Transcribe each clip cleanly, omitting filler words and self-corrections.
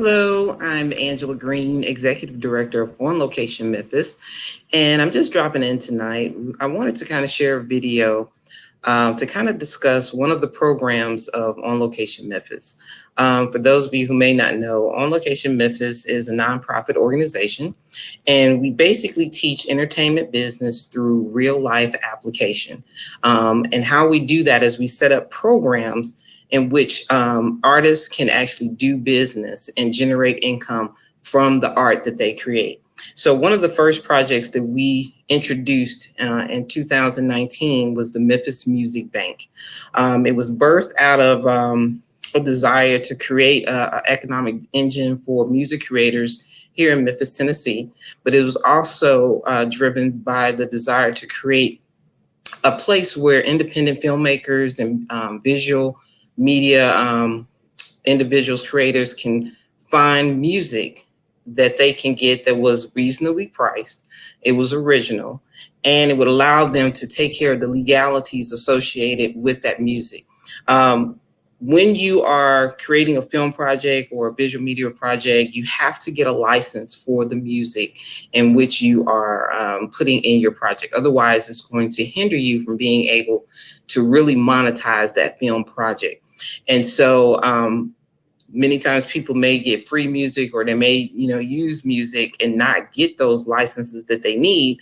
Hello, I'm Angela Green, Executive Director of On Location Memphis, and I'm just dropping in tonight. I wanted to kind of share a video to kind of discuss one of the programs of On Location Memphis. For those of you who may not know, On Location Memphis is a nonprofit organization, and we basically teach entertainment business through real life application. And how we do that is we set up programs in which artists can actually do business and generate income from the art that they create. So one of the first projects that we introduced in 2019 was the Memphis Music Bank. It was birthed out of a desire to create an economic engine for music creators here in Memphis, Tennessee, but it was also driven by the desire to create a place where independent filmmakers and visual media individuals, creators can find music that they can get that was reasonably priced, it was original, and it would allow them to take care of the legalities associated with that music. When you are creating a film project or a visual media project, you have to get a license for the music in which you are putting in your project. Otherwise, it's going to hinder you from being able to really monetize that film project. And so many times people may get free music, or they may, use music and not get those licenses that they need.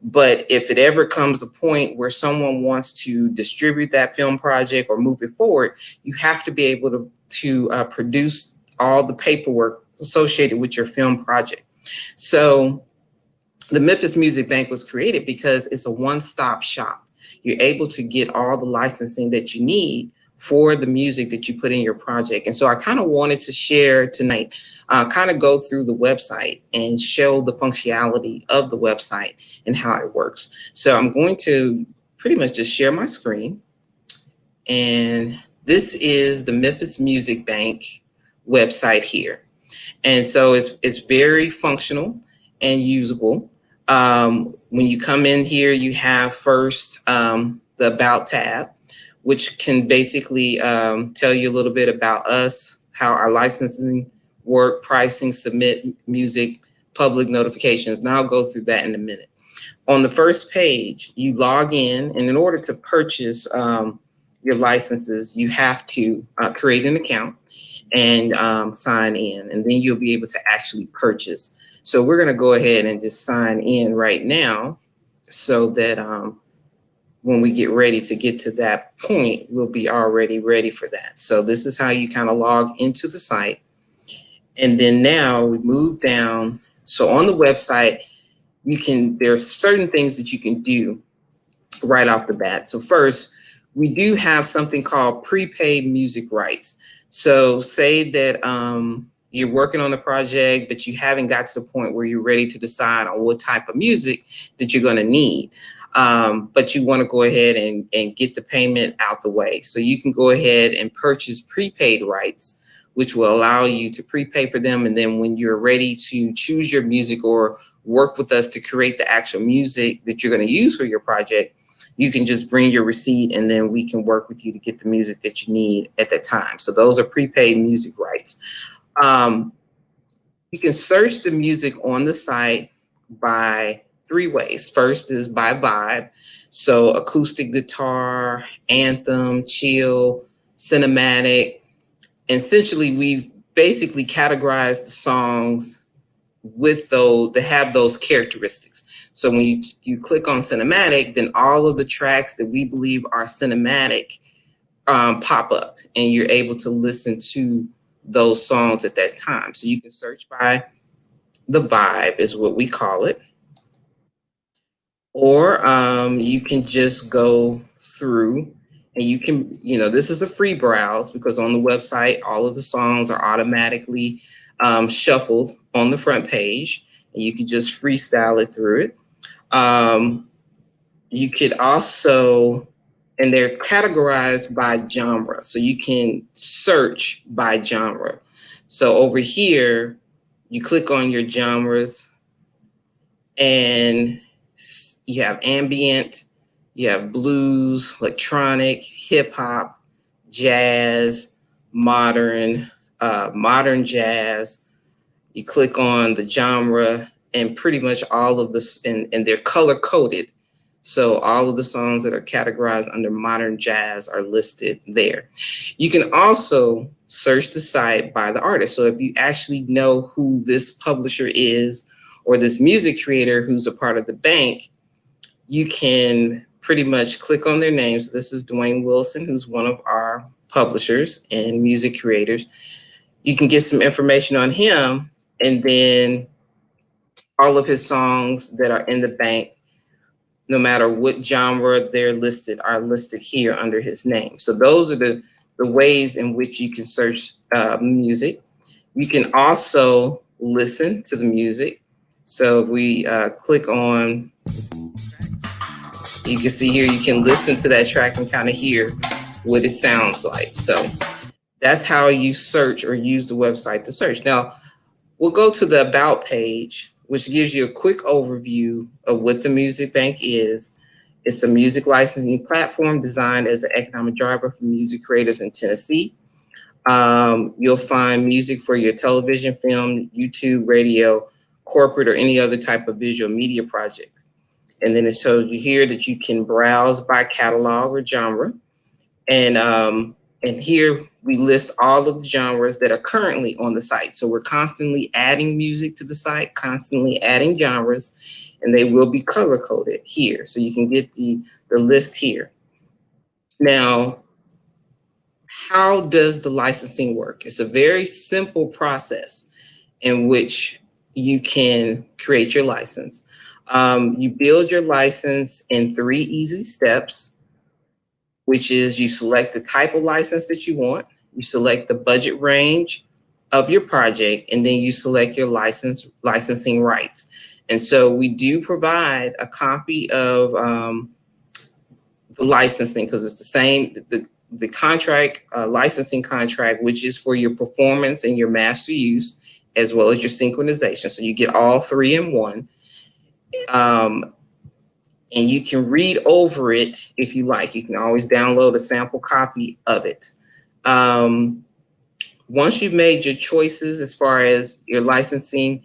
But if it ever comes a point where someone wants to distribute that film project or move it forward, you have to be able to produce all the paperwork associated with your film project. So the Memphis Music Bank was created because it's a one-stop shop. You're able to get all the licensing that you need for the music that you put in your project. And so I kind of wanted to share tonight, kind of go through the website and show the functionality of the website and how it works. So I'm going to pretty much just share my screen. And this is the Memphis Music Bank website here. And so it's very functional and usable. When you come in here, you have first the About tab, which can basically tell you a little bit about us, how our licensing work, pricing, submit music, public notifications. And I'll go through that in a minute. On the first page, you log in, and in order to purchase your licenses, you have to create an account and sign in, and then you'll be able to actually purchase. So we're gonna go ahead and just sign in right now so that when we get ready to get to that point, we'll be already ready for that. So this is how you kind of log into the site. And then now we move down. So on the website, there are certain things that you can do right off the bat. So first, we do have something called prepaid music rights. So say that you're working on a project, but you haven't got to the point where you're ready to decide on what type of music that you're gonna need. But you want to go ahead and get the payment out the way. So you can go ahead and purchase prepaid rights, which will allow you to prepay for them. And then when you're ready to choose your music or work with us to create the actual music that you're going to use for your project, you can just bring your receipt, and then we can work with you to get the music that you need at that time. So those are prepaid music rights. You can search the music on the site by three ways. First is by vibe. So acoustic guitar, anthem, chill, cinematic. Essentially, we've basically categorized the songs with those that have those characteristics. So when you click on cinematic, then all of the tracks that we believe are cinematic pop up, and you're able to listen to those songs at that time. So you can search by the vibe is what we call it. Or you can just go through, and you can, this is a free browse, because on the website, all of the songs are automatically shuffled on the front page, and you can just freestyle it through it. You could also, and they're categorized by genre, so you can search by genre. So over here, you click on your genres, and you have ambient, you have blues, electronic, hip hop, jazz, modern, modern jazz. You click on the genre, and pretty much all of this, and they're color coded. So all of the songs that are categorized under modern jazz are listed there. You can also search the site by the artist. So if you actually know who this publisher is or this music creator who's a part of the Banq, you can pretty much click on their names. So this is Dwayne Wilson, who's one of our publishers and music creators. You can get some information on him, and then all of his songs that are in the Banq, no matter what genre they're listed, are listed here under his name. So those are the ways in which you can search music. You can also listen to the music. So if we click on, you can see here, you can listen to that track and kind of hear what it sounds like. So that's how you search or use the website to search. Now, we'll go to the About page, which gives you a quick overview of what the Music Banq is. It's a music licensing platform designed as an economic driver for music creators in Tennessee. You'll find music for your television, film, YouTube, radio, corporate, or any other type of visual media project. And then it shows you here that you can browse by catalog or genre. And here we list all of the genres that are currently on the site. So we're constantly adding music to the site, constantly adding genres, and they will be color coded here. So you can get the list here. Now, how does the licensing work? It's a very simple process in which you can create your license. You build your license in 3 easy steps, which is you select the type of license that you want, you select the budget range of your project, and then you select your licensing rights. And so we do provide a copy of the licensing, because it's the same, the contract, licensing contract, which is for your performance and your master use, as well as your synchronization. So you get all 3 in one. And you can read over it if you like. You can always download a sample copy of it. Once you've made your choices as far as your licensing,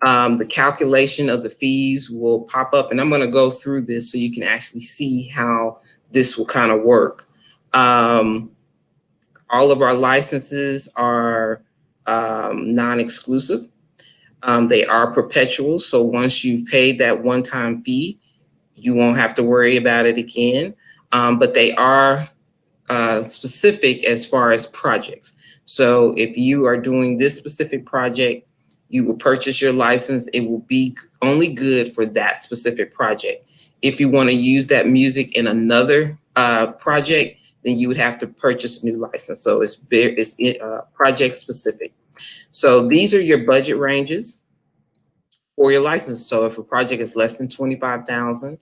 the calculation of the fees will pop up. And I'm going to go through this so you can actually see how this will kind of work. All of our licenses are non-exclusive. They are perpetual. So once you've paid that one-time fee, you won't have to worry about it again. But they are specific as far as projects. So if you are doing this specific project, you will purchase your license. It will be only good for that specific project. If you want to use that music in another project, then you would have to purchase a new license. So it's project specific. So these are your budget ranges for your license. So if a project is less than $25,000,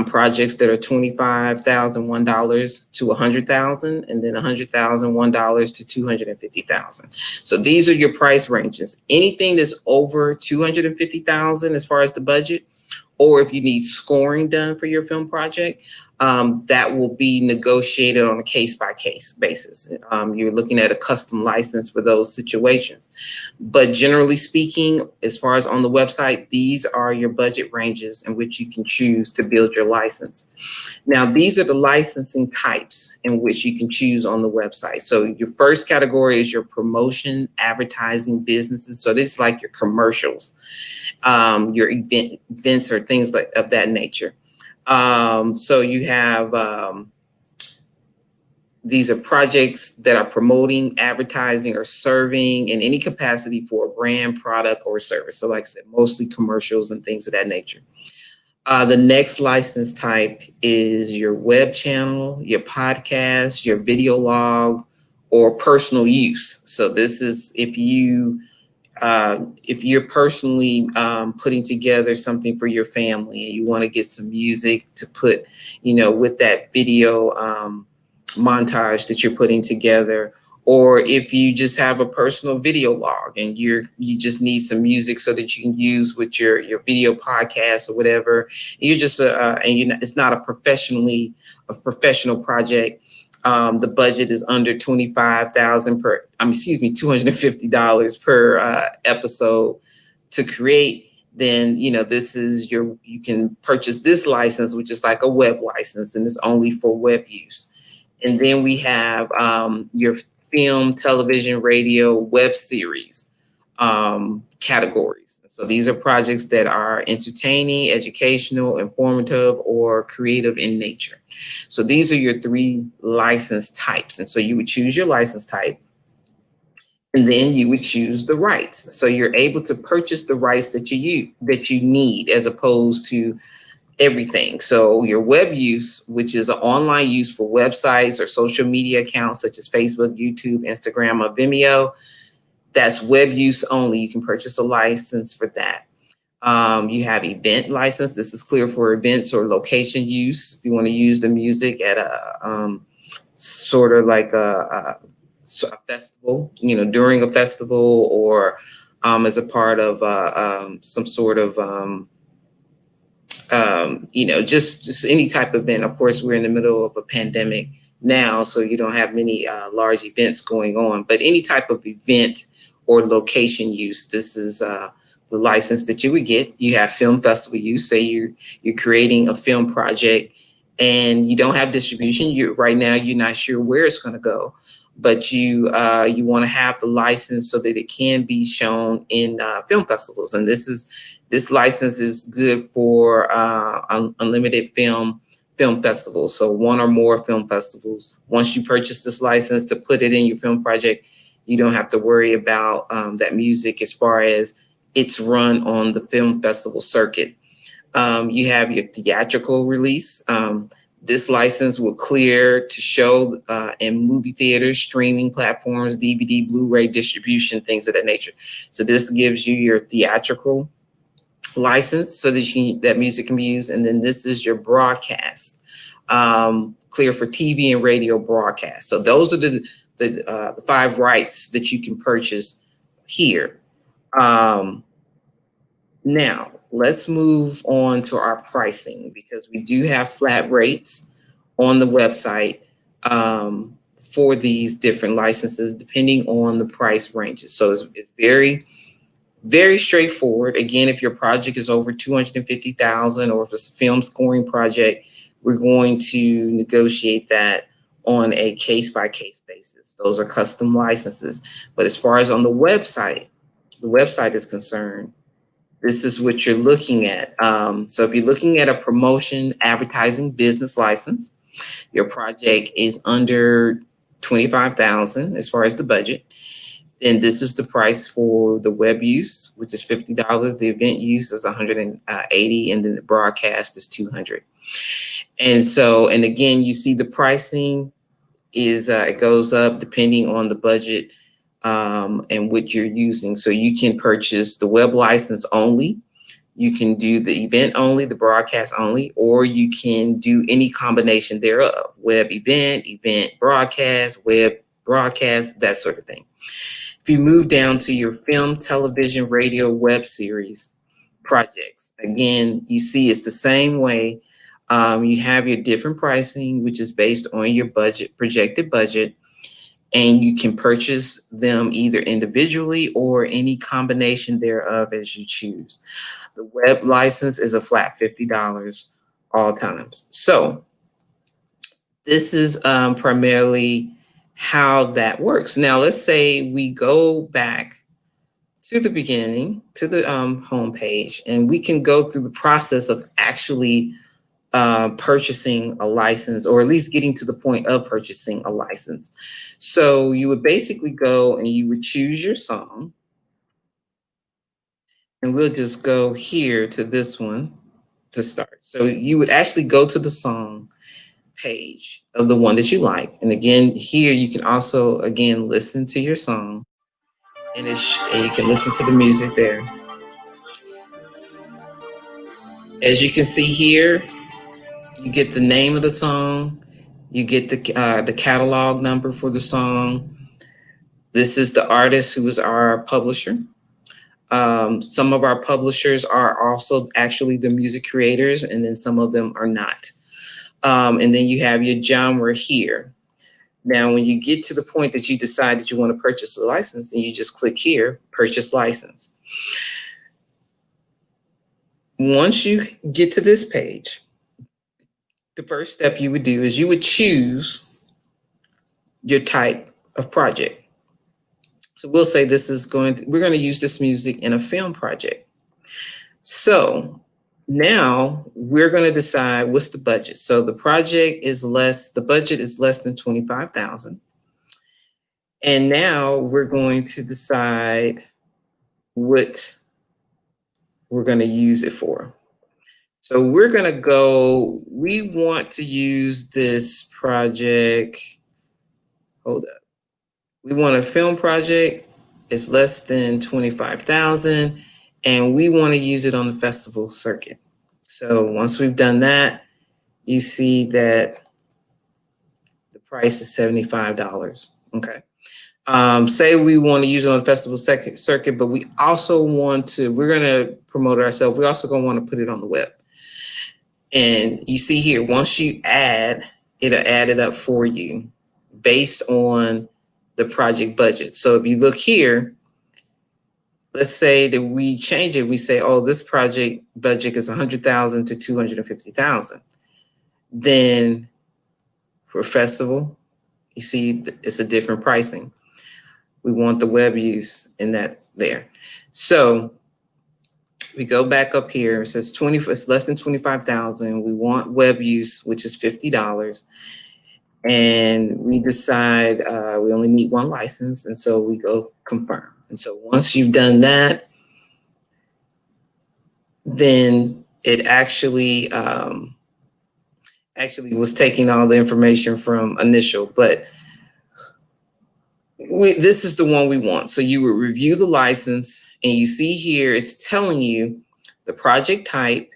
projects that are $25,001 to $100,000, and then $100,001 to $250,000. So these are your price ranges. Anything that's over $250,000 as far as the budget, or if you need scoring done for your film project, that will be negotiated on a case-by-case basis. You're looking at a custom license for those situations. But generally speaking, as far as on the website, these are your budget ranges in which you can choose to build your license. Now, these are the licensing types in which you can choose on the website. So your first category is your promotion, advertising, businesses. So this is like your commercials, your events or things like of that nature. So you have, these are projects that are promoting, advertising, or serving in any capacity for a brand, product, or service. So like I said, mostly commercials and things of that nature. The next license type is your web channel, your podcast, your video log, or personal use. So this is if you're personally putting together something for your family and you want to get some music to put, with that video montage that you're putting together, or if you just have a personal video log and you just need some music so that you can use with your video podcast or whatever, you're just it's not a professional project. The budget is under 25,000 per, excuse me, $250 per episode to create. Then, this is you can purchase this license, which is like a web license, and it's only for web use. And then we have your film, television, radio, web series categories. So these are projects that are entertaining, educational, informative, or creative in nature. So these are your three license types. And so you would choose your license type, and then you would choose the rights. So you're able to purchase the rights that you need, as opposed to everything. So your web use, which is an online use for websites or social media accounts such as Facebook, YouTube, Instagram, or Vimeo, that's web use only. You can purchase a license for that. You have event license. This is clear for events or location use. If you want to use the music at a sort of like a festival, during a festival, or as a part of some sort of just any type of event. Of course, we're in the middle of a pandemic now, so you don't have many large events going on, but any type of event or location use, this is the license that you would get. You have film festival use. Say you're creating a film project and you don't have distribution. Right now you're not sure where it's going to go, but you want to have the license so that it can be shown in film festivals. And this license is good for unlimited film festivals. So one or more film festivals. Once you purchase this license to put it in your film project, you don't have to worry about that music as far as it's run on the film festival circuit. You have your theatrical release. This license will clear to show in movie theaters, streaming platforms, DVD, Blu-ray distribution, things of that nature. So this gives you your theatrical license so that that music can be used. And then this is your broadcast, clear for TV and radio broadcast. So those are the 5 rights that you can purchase here. Now, let's move on to our pricing, because we do have flat rates on the website for these different licenses, depending on the price ranges. So it's very, very straightforward. Again, if your project is over $250,000, or if it's a film scoring project, we're going to negotiate that on a case-by-case basis. Those are custom licenses. But as far as on the website is concerned, this is what you're looking at. So if you're looking at a promotion, advertising, business license, your project is under $25,000 as far as the budget, then this is the price for the web use, which is $50. The event use is $180, and then the broadcast is $200. And again, you see the pricing is it goes up depending on the budget and what you're using. So you can purchase the web license only, you can do the event only, the broadcast only, or you can do any combination thereof: web event, event broadcast, web broadcast, that sort of thing. If you move down to your film, television, radio, web series projects, again, you see it's the same way. You have your different pricing, which is based on your budget, projected budget, and you can purchase them either individually or any combination thereof as you choose. The web license is a flat $50 all times. So this is primarily how that works. Now, let's say we go back to the beginning, to the homepage, and we can go through the process of actually purchasing a license, or at least getting to the point of purchasing a license. So you would basically go and you would choose your song, and we'll just go here to this one to start. So you would actually go to the song page of the one that you like. And again, here you can also, again, listen to your song, and you can listen to the music there. As you can see here, you get the name of the song, you get the catalog number for the song. This is the artist who is our publisher. Some of our publishers are also actually the music creators, and then some of them are not. And then you have your genre here. Now, when you get to the point that you decide that you want to purchase a license, then you just click here, purchase license. Once you get to this page, the first step you would do is you would choose your type of project. So we'll say we're going to use this music in a film project. So now we're going to decide what's the budget. So the budget is less than 25,000. And now we're going to decide what we're going to use it for. So we want to use this project. Hold up. We want a film project. It's less than 25,000, and we want to use it on the festival circuit. So once we've done that, you see that the price is $75. Okay. Say we want to use it on the festival circuit, but we're going to promote it ourselves. We're also going to want to put it on the web. And you see here, once you add, it'll add it up for you based on the project budget. So if you look here, let's say that we change it. We say, oh, this project budget is 100,000 to 250,000. Then for festival, you see it's a different pricing. We want the web use in that there. So we go back up here. It says it's less than 25,000. We want web use, which is $50. And we decide we only need one license. And so we go confirm. And so once you've done that, then it actually was taking all the information from initial, but this is the one we want. So you would review the license, and you see here it's telling you the project type,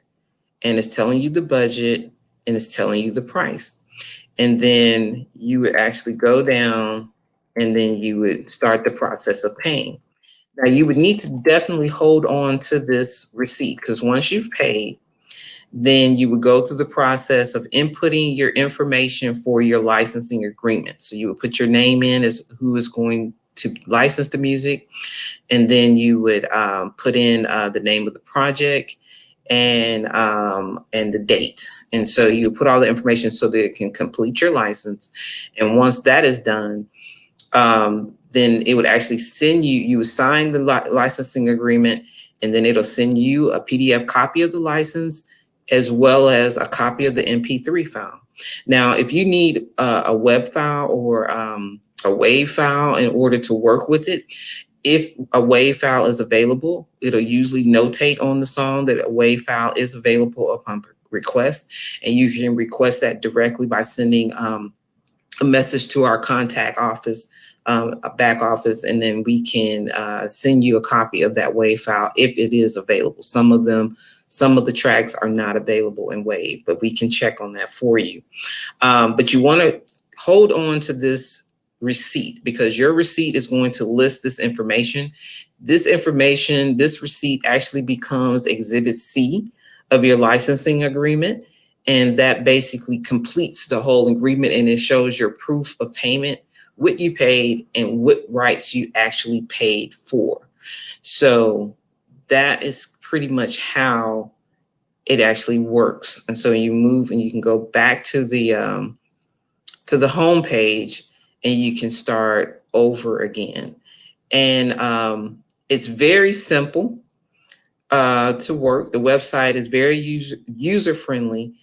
and it's telling you the budget, and it's telling you the price. And then you would actually go down, and then you would start the process of paying. Now you would need to definitely hold on to this receipt, because once you've paid, then you would go through the process of inputting your information for your licensing agreement. So you would put your name in as who is going to license the music, and then you would put in the name of the project and the date. And so you put all the information so that it can complete your license. And once that is done, then it would actually you would sign the licensing agreement, and then it'll send you a PDF copy of the license as well as a copy of the MP3 file. Now, if you need a web file or a WAV file in order to work with it, if a WAV file is available, it'll usually notate on the song that a WAV file is available upon request, and you can request that directly by sending a message to our contact office, a back office, and then we can send you a copy of that WAV file if it is available. Some of the tracks are not available in WAV, but we can check on that for you. But you want to hold on to this receipt, because your receipt is going to list this information. This receipt actually becomes Exhibit C of your licensing agreement. And that basically completes the whole agreement, and it shows your proof of payment, what you paid and what rights you actually paid for. So that is pretty much how it actually works. And so you move and you can go back to the home page, and you can start over again. And it's very simple to work. The website is very user-friendly,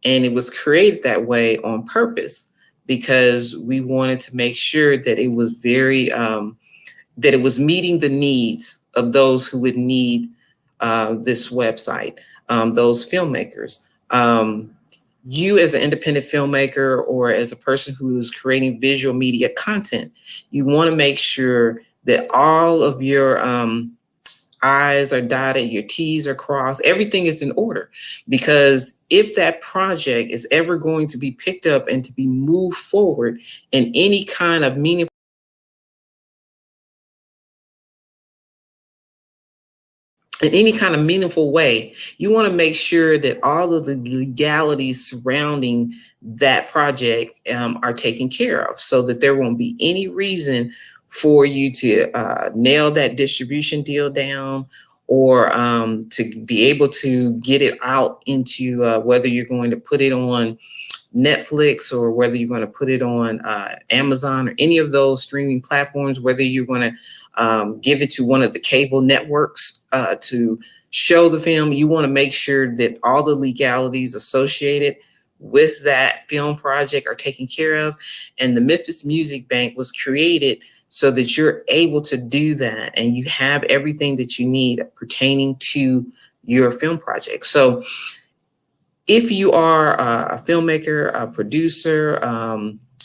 and it was created that way on purpose because we wanted to make sure that it was that it was meeting the needs of those who would need this website, those filmmakers. You as an independent filmmaker or as a person who is creating visual media content, you want to make sure that all of your I's are dotted, your T's are crossed, everything is in order. Because if that project is ever going to be picked up and to be moved forward in any kind of meaningful in any kind of meaningful way, you want to make sure that all of the legalities surrounding that project are taken care of, so that there won't be any reason for you to nail that distribution deal down, or to be able to get it out into whether you're going to put it on Netflix, or whether you're going to put it on Amazon or any of those streaming platforms, whether you're going to give it to one of the cable networks to show the film. You want to make sure that all the legalities associated with that film project are taken care of. And the Memphis Music Bank was created so that you're able to do that and you have everything that you need pertaining to your film project. So if you are a filmmaker, a producer,